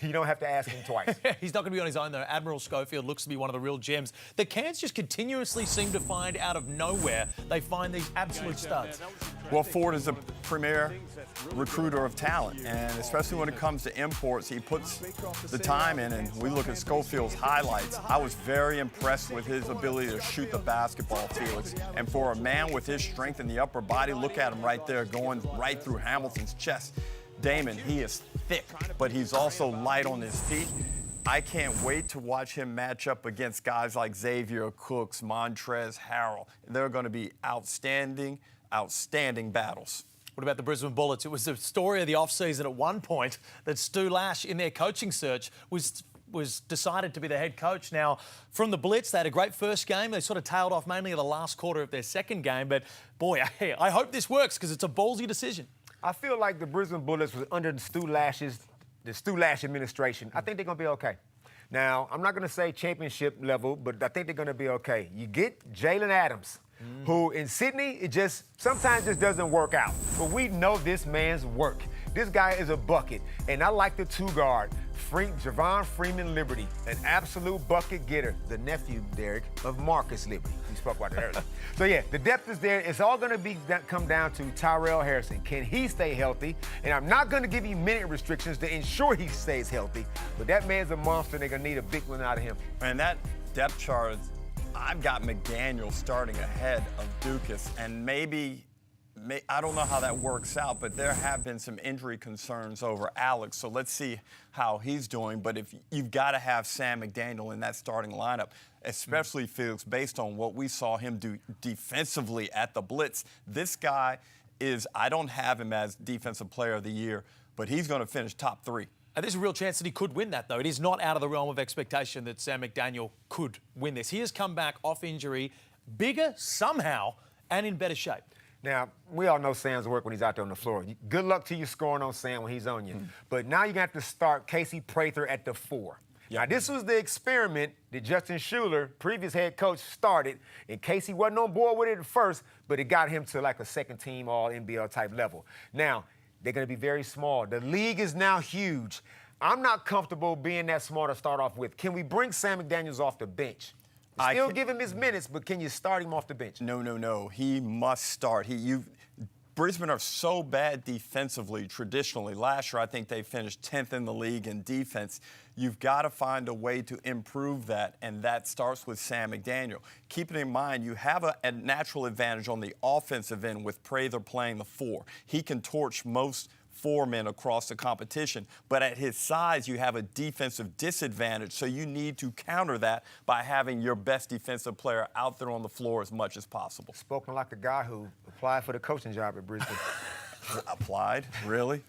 you don't have to ask him twice. He's not going to be on his own, though. Admiral Schofield looks to be one of the real gems. The Cairns just continuously seem to find out of nowhere, they find these absolute studs. Well, Ford is a premier recruiter of talent, and especially when it comes to imports, he puts the time in, and we look at Schofield's highlights. I was very impressed with his ability to shoot the basketball, Felix. And for a man with his strength in the upper body, look at him right there going right through Hamilton's chest. Damon, he is thick, but he's also light on his feet. I can't wait to watch him match up against guys like Xavier Cooks, Montrezl Harrell. They're going to be outstanding battles. What about the Brisbane Bullets? It was the story of the offseason at one point that Stu Lash, in their coaching search, was decided to be the head coach. Now, from the Blitz, they had a great first game. They sort of tailed off mainly in the last quarter of their second game. But, boy, I hope this works because it's a ballsy decision. I feel like the Brisbane Bullets was under the Stu Lash administration. I think they're going to be okay. Now, I'm not going to say championship level, but I think they're going to be okay. You get Jalen Adams, who in Sydney, it just sometimes just doesn't work out. But we know this man's work. This guy is a bucket. And I like the two-guard, Javon Freeman Liberty, an absolute bucket getter, the nephew, Derek, of Marcus Liberty. We spoke about that earlier. So, yeah, the depth is there. It's all going to come down to Tyrell Harrison. Can he stay healthy? And I'm not going to give you minute restrictions to ensure he stays healthy, but that man's a monster. They're going to need a big one out of him. And that depth chart, I've got McDaniel starting ahead of Dukas, and maybe I don't know how that works out, but there have been some injury concerns over Alex, so let's see how he's doing. But if you've got to have Sam McDaniel in that starting lineup, especially Felix, based on what we saw him do defensively at the Blitz. This guy I don't have him as Defensive Player of the Year, but he's going to finish top 3. And there's a real chance that he could win that, though. It is not out of the realm of expectation that Sam McDaniel could win this. He has come back off injury, bigger somehow, and in better shape. Now, we all know Sam's work when he's out there on the floor. Good luck to you scoring on Sam when he's on you. But now you're going to have to start Casey Prather at the 4. Now, this was the experiment that Justin Schuler, previous head coach, started. And Casey wasn't on board with it at first, but it got him to like a second-team All-NBL type level. Now, they're going to be very small. The league is now huge. I'm not comfortable being that small to start off with. Can we bring Sam McDaniels off the bench? Still give him his minutes, but can you start him off the bench? No. He must start. Brisbane are so bad defensively traditionally. Last year, I think they finished 10th in the league in defense. You've got to find a way to improve that, and that starts with Sam McDaniel. Keeping in mind, you have a natural advantage on the offensive end with Prather playing the 4. He can torch most 4 men across the competition, but at his size, you have a defensive disadvantage, so you need to counter that by having your best defensive player out there on the floor as much as possible. Spoken like a guy who applied for the coaching job at Brisbane. Applied? Really?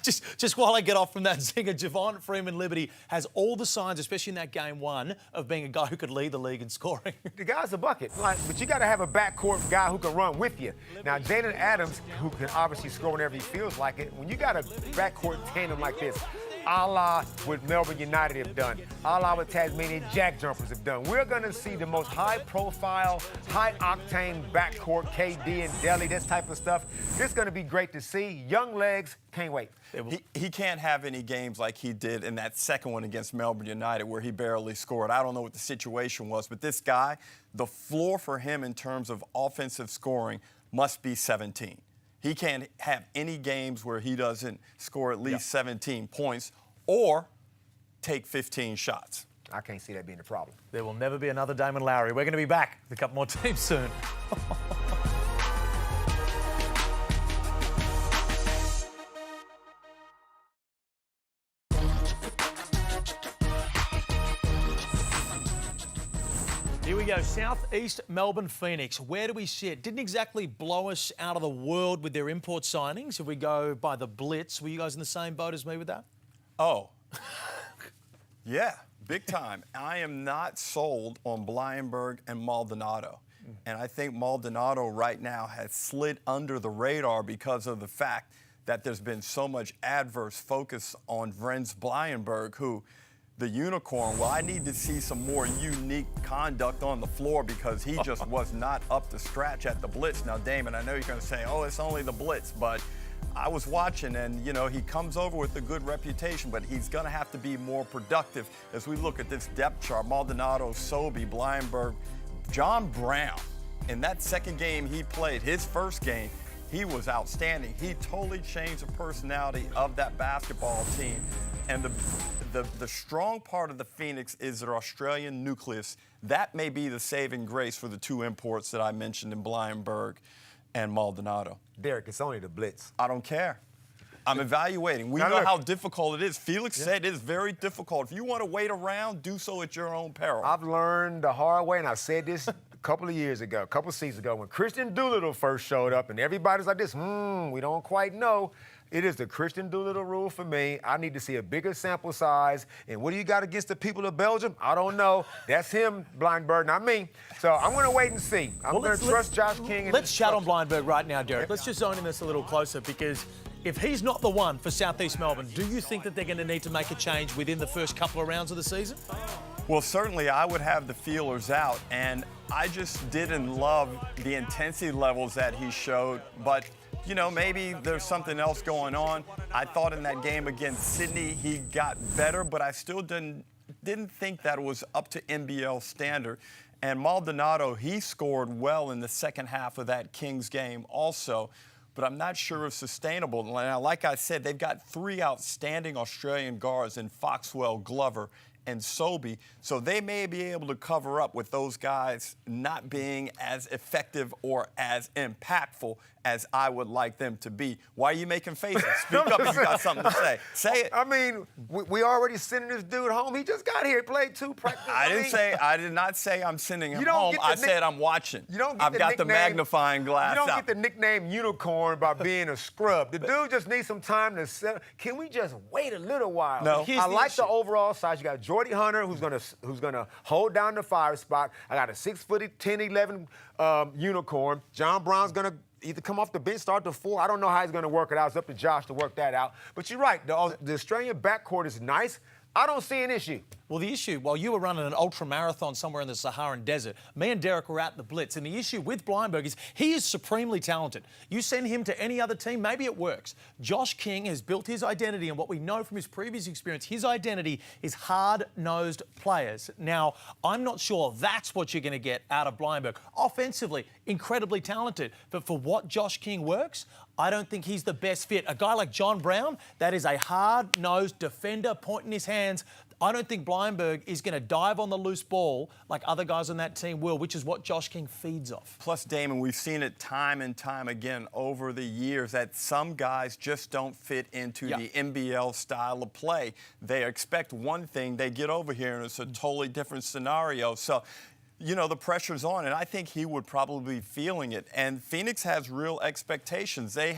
Just while I get off from that zinger, Javon Freeman Liberty has all the signs, especially in that game 1, of being a guy who could lead the league in scoring. The guy's a bucket, but you got to have a backcourt guy who can run with you. Now, Jaden Adams, who can obviously score whenever he feels like it, when you got a backcourt tandem like this, a la what Melbourne United have done, a la what Tasmanian JackJumpers have done. We're going to see the most high-profile, high-octane backcourt, KD and Delhi, this type of stuff. It's going to be great to see. Young legs, can't wait. He can't have any games like he did in that second one against Melbourne United where he barely scored. I don't know what the situation was, but this guy, the floor for him in terms of offensive scoring must be 17. He can't have any games where he doesn't score at least 17 points or take 15 shots. I can't see that being a problem. There will never be another Damon Lowry. We're going to be back with a couple more teams soon. Here we go, Southeast Melbourne Phoenix. Where do we sit? Didn't exactly blow us out of the world with their import signings. If we go by the Blitz, were you guys in the same boat as me with that? Oh, yeah, big time. I am not sold on Blyenberg and Maldonado. And I think Maldonado right now has slid under the radar because of the fact that there's been so much adverse focus on Vrenz Blyenberg, who the unicorn, well, I need to see some more unique conduct on the floor because he just was not up to scratch at the Blitz. Now, Damon, I know you're going to say, oh, it's only the Blitz, but I was watching and, he comes over with a good reputation, but he's going to have to be more productive as we look at this depth chart. Maldonado, Sobey, Blyenberg, John Brown. In that second game he played, his first game, he was outstanding. He totally changed the personality of that basketball team. And the strong part of the Phoenix is their Australian nucleus. That may be the saving grace for the 2 imports that I mentioned in Blyenberg and Maldonado. Derek, it's only the Blitz. I don't care. I'm evaluating. We know how difficult it is. Felix said it is very difficult. If you want to wait around, do so at your own peril. I've learned the hard way, and I said this a couple of years ago, a couple of seasons ago, when Christian Doolittle first showed up, and everybody's like this, we don't quite know. It is the Christian Doolittle rule for me. I need to see a bigger sample size. And what do you got against the people of Belgium? I don't know. That's him, Blyenberg, not me. So I'm going to wait and see. I'm going to trust Josh King. Let's chat on Blyenberg right now, Derek. Let's just zone in this a little closer because if he's not the one for Southeast Melbourne, do you think that they're going to need to make a change within the first couple of rounds of the season? Well, certainly I would have the feelers out, and I just didn't love the intensity levels that he showed, but maybe there's something else going on. I thought in that game against Sydney he got better, but I still didn't think that it was up to NBL standard. And Maldonado, he scored well in the second half of that Kings game also, but I'm not sure it's sustainable. Now, like I said, they've got 3 outstanding Australian guards in Foxwell, Glover, and Sobey, so they may be able to cover up with those guys not being as effective or as impactful as I would like them to be. Why are you making faces? Speak up if you got something to say. Say it. I mean, we already sending this dude home. He just got here, played 2 practices. I did not say I'm sending him home. I said I'm watching. I've got the magnifying glass out. You don't get the nickname unicorn by being a scrub. The dude just needs some time to settle. Can we just wait a little while? No. I like the overall size. You got Jordy Hunter, who's gonna hold down the 5 spot. I got a 6'10", 11 unicorn. John Brown's gonna either come off the bench, start the 4. I don't know how he's going to work it out. It's up to Josh to work that out. But you're right. The Australian backcourt is nice. I don't see an issue. Well, the issue, while you were running an ultra marathon somewhere in the Saharan desert, me and Derek were at the Blitz, and the issue with Blindberg is he is supremely talented. You send him to any other team, maybe it works. Josh King has built his identity, and what we know from his previous experience, his identity is hard-nosed players. Now, I'm not sure that's what you're going to get out of Blindberg. Offensively, incredibly talented, but for what Josh King works, I don't think he's the best fit. A guy like John Brown, that is a hard-nosed defender, pointing his hands. I don't think Blindberg is going to dive on the loose ball like other guys on that team will, which is what Josh King feeds off. Plus, Damon, we've seen it time and time again over the years that some guys just don't fit into the NBL style of play. They expect one thing, they get over here, and it's a totally different scenario. So, the pressure's on, and I think he would probably be feeling it. And Phoenix has real expectations. They've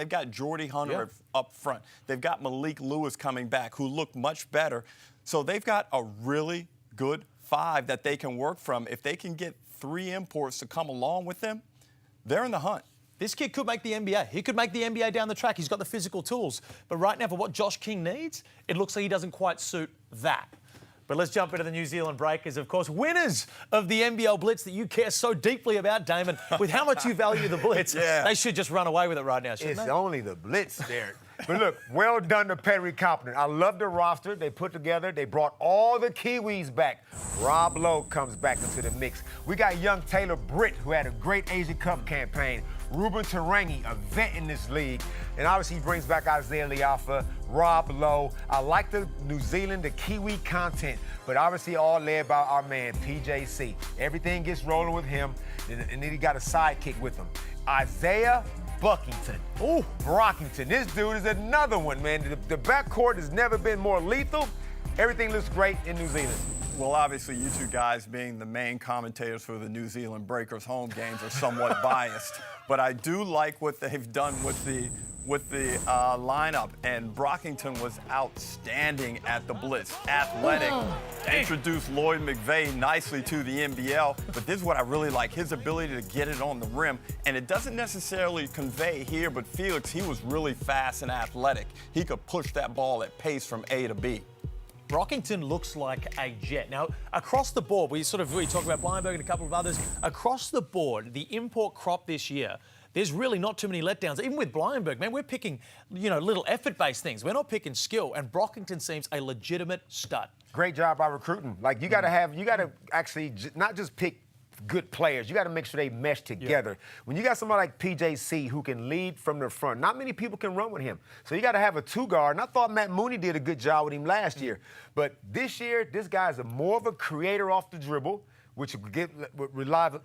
got Jordy Hunter up front. They've got Malik Lewis coming back, who looked much better. So they've got a really good 5 that they can work from. If they can get 3 imports to come along with them, they're in the hunt. This kid could make the NBA. He could make the NBA down the track. He's got the physical tools. But right now, for what Josh King needs, it looks like he doesn't quite suit that. But let's jump into the New Zealand Breakers, of course, winners of the NBL Blitz that you care so deeply about, Damon. With how much you value the Blitz, they should just run away with it right now, shouldn't they? It's only the Blitz, Derek. But look, well done to Perry Coppner. I love the roster they put together. They brought all the Kiwis back. Rob Lowe comes back into the mix. We got young Taylor Britt, who had a great Asia Cup campaign. Ruben Tarangi, a vet in this league. And obviously he brings back Isaiah Liafa, Rob Lowe. I like the New Zealand, the Kiwi content, but obviously all led by our man, PJC. Everything gets rolling with him, and then he got a sidekick with him. Isaiah Buckington. Ooh, Brockington. This dude is another one, man. The backcourt has never been more lethal. Everything looks great in New Zealand. Well, obviously, you two guys being the main commentators for the New Zealand Breakers home games are somewhat biased. But I do like what they've done with the lineup. And Brockington was outstanding at the Blitz. Athletic. Introduced Lloyd McVeigh nicely to the NBL. But this is what I really like, his ability to get it on the rim. And it doesn't necessarily convey here, but Felix, he was really fast and athletic. He could push that ball at pace from A to B. Brockington looks like a jet. Now, across the board, we talk about Blindberg and a couple of others. Across the board, the import crop this year, there's really not too many letdowns. Even with Blindberg, man, we're picking, little effort-based things. We're not picking skill, and Brockington seems a legitimate stud. Great job by recruiting. Like, you got to actually not just pick good players. You got to make sure they mesh together. When you got somebody like PJC who can lead from the front, not many people can run with him. So you got to have a 2-guard. And I thought Matt Mooney did a good job with him last year. But this year, this guy's more of a creator off the dribble, which would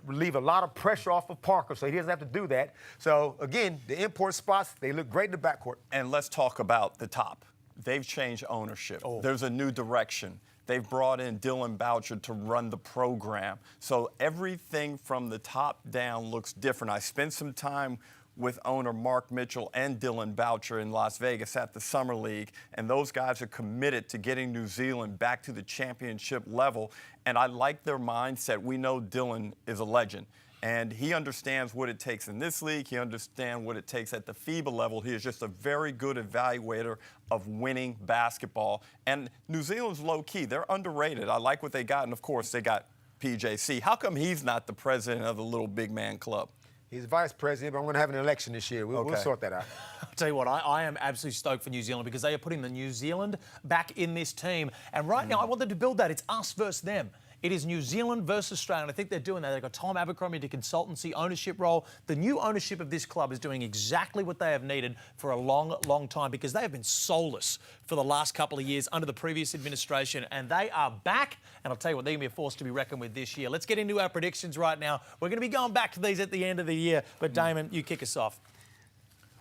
relieve a lot of pressure off of Parker, so he doesn't have to do that. So, again, the import spots, they look great in the backcourt. And let's talk about the top. They've changed ownership. There's a new direction. They've brought in Dylan Boucher to run the program. So everything from the top down looks different. I spent some time with owner Mark Mitchell and Dylan Boucher in Las Vegas at the Summer League, and those guys are committed to getting New Zealand back to the championship level, and I like their mindset. We know Dylan is a legend, and he understands what it takes in this league. He understands what it takes at the FIBA level. He is just a very good evaluator of winning basketball. And New Zealand's low-key. They're underrated. I like what they got, and, of course, they got PJC. How come he's not the president of the Little Big Man Club? He's vice president, but I'm going to have an election this year. We'll sort that out. I'll tell you what, I am absolutely stoked for New Zealand because they are putting the New Zealand back in this team. And right now, I want them to build that. It's us versus them. It is New Zealand versus Australia, and I think they're doing that. They've got Tom Abercrombie to consultancy ownership role. The new ownership of this club is doing exactly what they have needed for a long, long time because they have been soulless for the last couple of years under the previous administration, and they are back. And I'll tell you what, they're going to be a force to be reckoned with this year. Let's get into our predictions right now. We're going to be going back to these at the end of the year, but Damon, you kick us off.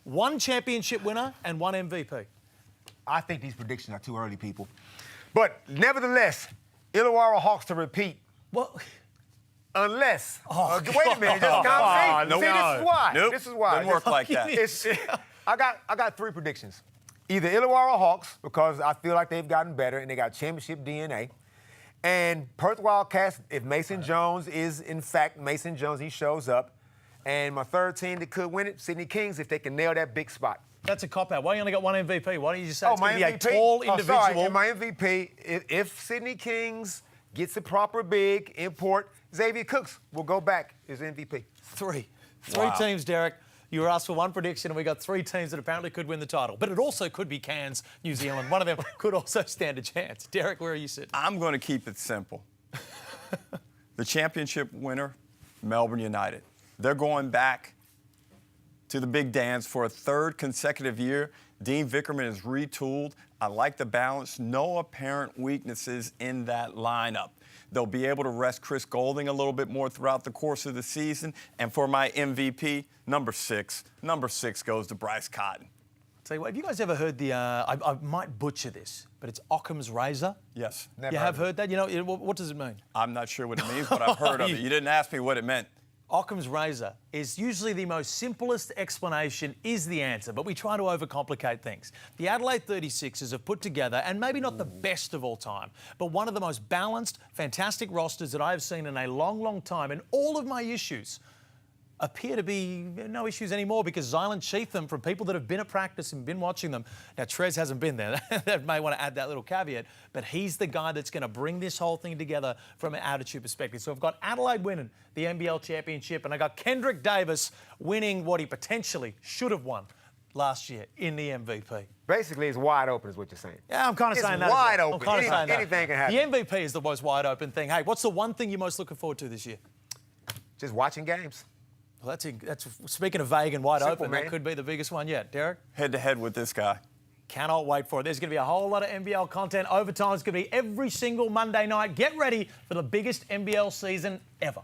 One championship winner and one MVP. I think these predictions are too early, people. But nevertheless, Illawarra Hawks to repeat. Well, unless. Wait a minute. Just calm. See, this is why. Nope. This is why. Doesn't work like that. I got three predictions. Either Illawarra Hawks, because I feel like they've gotten better and they got championship DNA. And Perth Wildcats, if Mason Jones is, in fact, Mason Jones, he shows up. And my third team that could win it, Sydney Kings, if they can nail that big spot. That's a cop-out. Why you only got one MVP? Why don't you just say it's my going to be MVP? a tall individual? Sorry, my MVP, if Sydney Kings gets a proper big import, Xavier Cooks will go back as MVP. Three teams, Derek. You were asked for one prediction, and we got three teams that apparently could win the title. But it also could be Cairns, New Zealand. One of them could also stand a chance. Derek, where are you sitting? I'm going to keep it simple. The championship winner, Melbourne United. They're going back to the big dance for a third consecutive year. Dean Vickerman is retooled. I like the balance. No apparent weaknesses in that lineup. They'll be able to rest Chris Golding a little bit more throughout the course of the season. And for my MVP, number six goes to Bryce Cotton. Tell you what, have you guys ever heard the, I might butcher this, but it's Occam's razor? Yes. You have heard that? You know, what does it mean? I'm not sure what it means, but I've heard of it. You didn't ask me what it meant. Occam's razor is usually the most simplest explanation is the answer, but we try to overcomplicate things. The Adelaide 36ers have put together, and maybe not the best of all time, but one of the most balanced, fantastic rosters that I have seen in a long, long time. And all of my issues appear to be no issues anymore because Zylan Cheatham, from people that have been at practice and been watching them, now Trez hasn't been there, that may want to add that little caveat, but he's the guy that's going to bring this whole thing together from an attitude perspective. So I've got Adelaide winning the NBL championship, and I got Kendrick Davis winning what he potentially should have won last year in the MVP. Basically, it's wide open is what you're saying. Yeah, I'm kind of saying that. It's wide open. I'm kind of saying that. Anything can happen. The MVP is the most wide open thing. Hey, what's the one thing you're most looking forward to this year? Just watching games. Well, that's speaking of vague and wide Simple, open, man. that could be the biggest one yet. Derek? Head-to-head with this guy. Cannot wait for it. There's going to be a whole lot of NBL content. Overtime is going to be every single Monday night. Get ready for the biggest NBL season ever.